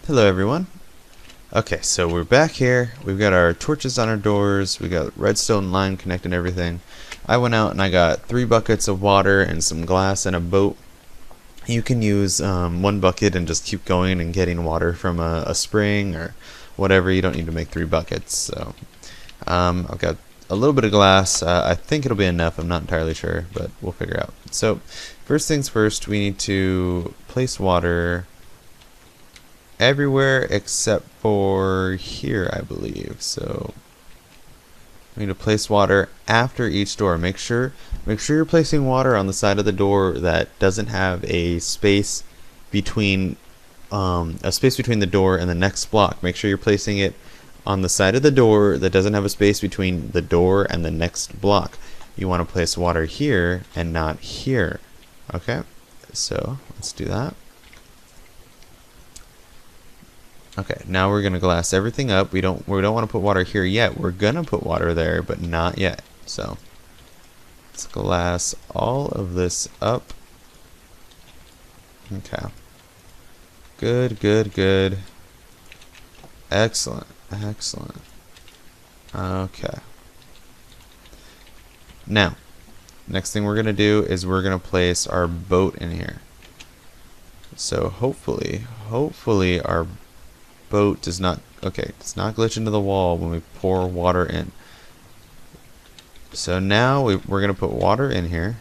Hello everyone. Okay, so we're back here. We've got our torches on our doors. We got redstone line connecting everything. I went out and I got 3 buckets of water and some glass and a boat. You can use 1 bucket and just keep going and getting water from a spring or whatever. You don't need to make 3 buckets. So I've got a little bit of glass. I think it'll be enough. I'm not entirely sure, but we'll figure out. So first things first, we need to place water everywhere except for here, I believe. So we need to place water after each door. Make sure you're placing water on the side of the door that doesn't have a space between the door and the next block. Make sure you're placing it on the side of the door that doesn't have a space between the door and the next block. You want to place water here and not here. Okay, so let's do that. Okay, now we're gonna glass everything up. We don't want to put water here yet. We're gonna put water there, but not yet. So let's glass all of this up. Okay. Good, good, good. Excellent, excellent. Okay. Now, next thing we're gonna do is we're gonna place our boat in here. So hopefully our boat does not glitch into the wall when we pour water in. So now we're going to put water in here.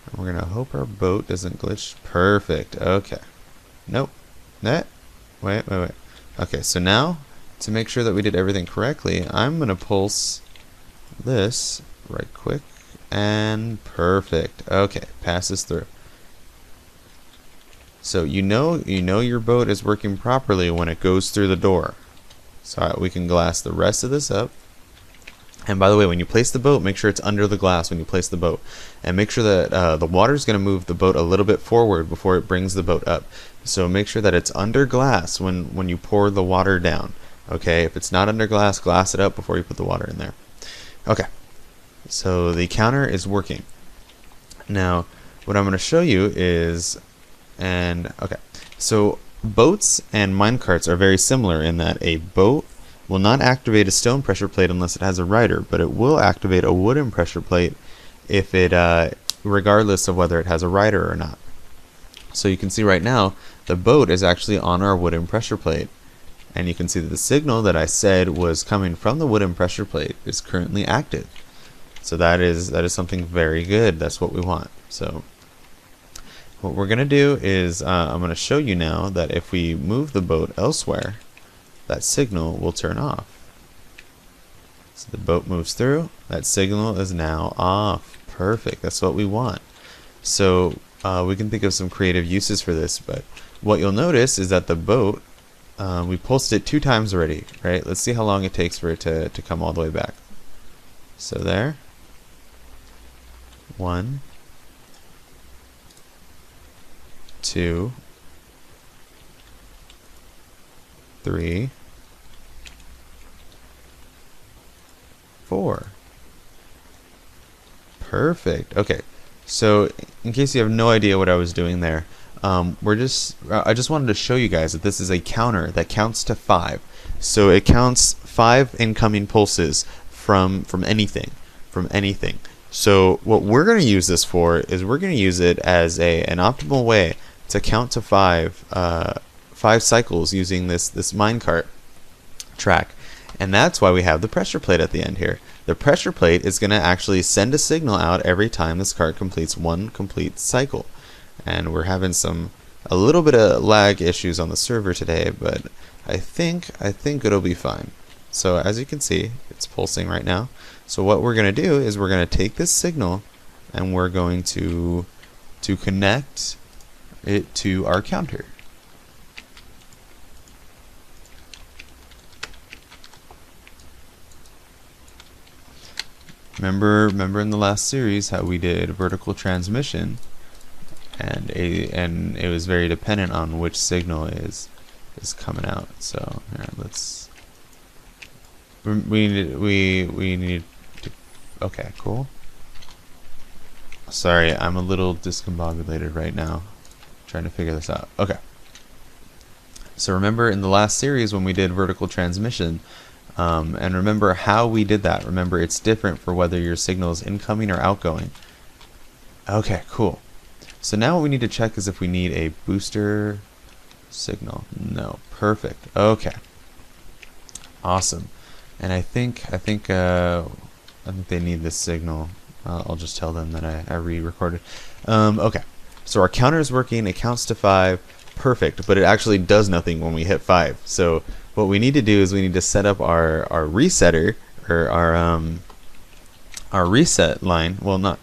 And we're going to hope our boat doesn't glitch. Perfect. Okay. Nope. Wait. Okay, so now to make sure that we did everything correctly, I'm going to pulse this right quick and perfect. Okay, passes through. So you know your boat is working properly when it goes through the door. So we can glass the rest of this up. And by the way, when you place the boat, make sure it's under the glass when you place the boat. And make sure that the water is going to move the boat a little bit forward before it brings the boat up. So make sure that it's under glass when you pour the water down. Okay, if it's not under glass, glass it up before you put the water in there. Okay, so the counter is working. Now, what I'm going to show you is... okay, so boats and minecarts are very similar in that a boat will not activate a stone pressure plate unless it has a rider, but it will activate a wooden pressure plate if it, regardless of whether it has a rider or not. So you can see right now the boat is actually on our wooden pressure plate, and you can see that the signal that I said was coming from the wooden pressure plate is currently active. So that is something very good. That's what we want. So what we're going to do is I'm going to show you now that if we move the boat elsewhere, that signal will turn off. So the boat moves through, that signal is now off. Perfect, that's what we want. So we can think of some creative uses for this, but what you'll notice is that the boat, we pulsed it 2 times already, right? Let's see how long it takes for it to come all the way back. So there. 1, 2, 3, 4. Perfect. Okay, so in case you have no idea what I was doing there, I just wanted to show you guys that this is a counter that counts to 5. So it counts 5 incoming pulses from anything. So what we're going to use this for is we're going to use it as an optimal way to count to 5 cycles using this minecart track. And that's why we have the pressure plate at the end here. The pressure plate is going to actually send a signal out every time this cart completes 1 complete cycle. And we're having a little bit of lag issues on the server today, but I think it'll be fine. So as you can see, it's pulsing right now. So what we're going to do is we're going to take this signal and we're going to connect it to our counter. Remember in the last series how we did vertical transmission, and it was very dependent on which signal is coming out. So here, we need to, okay, cool. Sorry, I'm a little discombobulated right now, trying to figure this out. Okay. So remember in the last series when we did vertical transmission, and remember how we did that. Remember, it's different for whether your signal is incoming or outgoing. Okay, cool. So now what we need to check is if we need a booster signal. No, perfect. Okay, awesome. And I think they need this signal. I'll just tell them that I re-recorded. Okay, so our counter is working. It counts to 5. Perfect, but it actually does nothing when we hit 5. So what we need to do is we need to set up our resetter, or our reset line. Well, not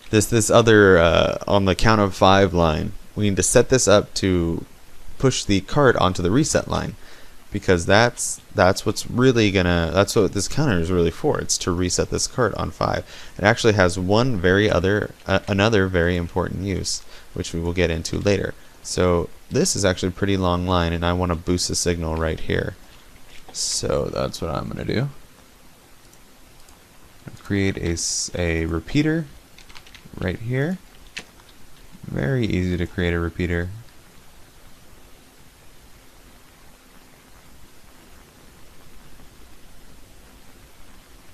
this other on the count of 5 line. We need to set this up to push the cart onto the reset line, because that's what's really gonna, that's what this counter is really for. It's to reset this cart on 5. It actually has another very important use, which we will get into later. So this is actually a pretty long line, and I want to boost the signal right here. So that's what I'm going to do. Create a repeater right here. Very easy to create a repeater.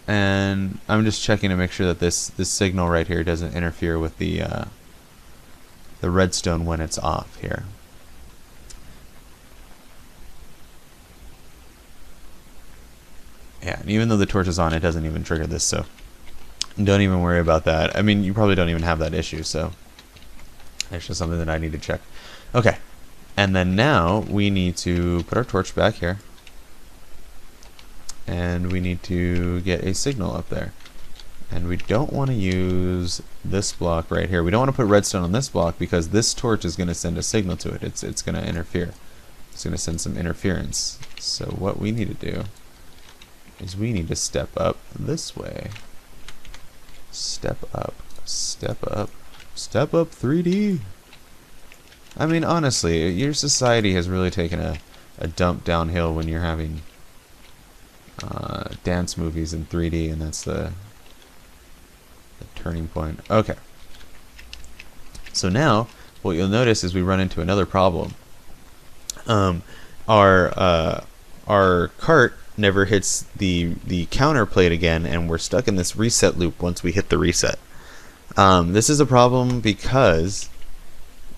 And I'm just checking to make sure that this signal right here doesn't interfere with the redstone when it's off here. Yeah, and even though the torch is on, it doesn't even trigger this, so don't even worry about that. I mean, you probably don't even have that issue, so it's just something that I need to check. Okay, and then now we need to put our torch back here, and we need to get a signal up there. And we don't want to use this block right here. We don't want to put redstone on this block, because this torch is going to send a signal to it. It's going to interfere. It's going to send some interference. So what we need to do is we need to step up this way. Step up, step up, step up 3D. I mean, honestly, your society has really taken a dump downhill when you're having dance movies in 3D, and that's the turning point. Okay. So now what you'll notice is we run into another problem. Our cart never hits the counter plate again, and we're stuck in this reset loop once we hit the reset. This is a problem because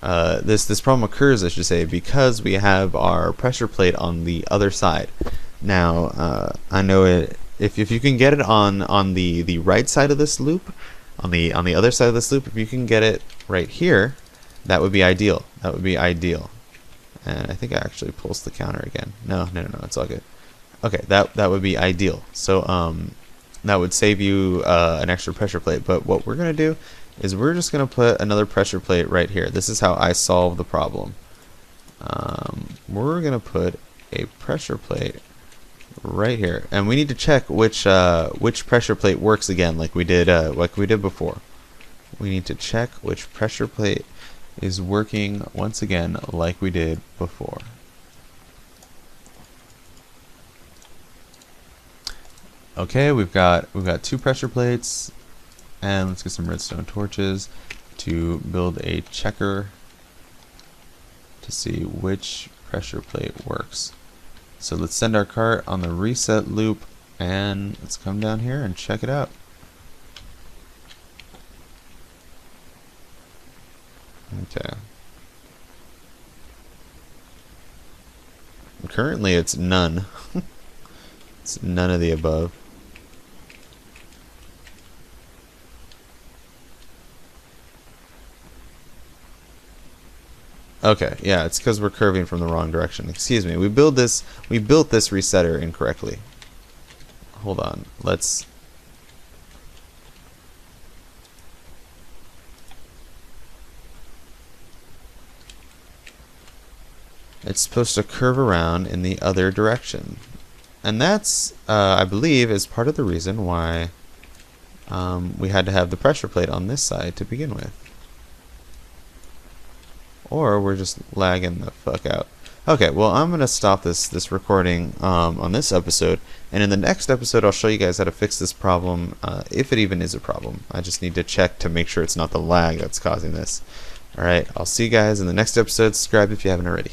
this problem occurs, I should say, because we have our pressure plate on the other side. Now I know it. If you can get it on the right side of this loop, on the other side of this loop, if you can get it right here, that would be ideal. That would be ideal. And I think I actually pulsed the counter again. No, it's all good. Okay, that would be ideal. So that would save you an extra pressure plate. But what we're gonna do is we're just gonna put another pressure plate right here. This is how I solve the problem. We're gonna put a pressure plate right here, and we need to check which pressure plate works again, like we did before. We need to check which pressure plate is working once again, like we did before. Okay, we've got 2 pressure plates, and let's get some redstone torches to build a checker to see which pressure plate works. So let's send our cart on the reset loop, and let's come down here and check it out. Okay. Currently it's none. It's none of the above. Okay, yeah, it's because we're curving from the wrong direction. Excuse me. We built this resetter incorrectly. Hold on. Let's It's supposed to curve around in the other direction. And that's, I believe, is part of the reason why we had to have the pressure plate on this side to begin with. Or we're just lagging the fuck out. Okay, well, I'm going to stop this recording on this episode, and in the next episode I'll show you guys how to fix this problem, if it even is a problem. I just need to check to make sure it's not the lag that's causing this. Alright, I'll see you guys in the next episode. Subscribe if you haven't already.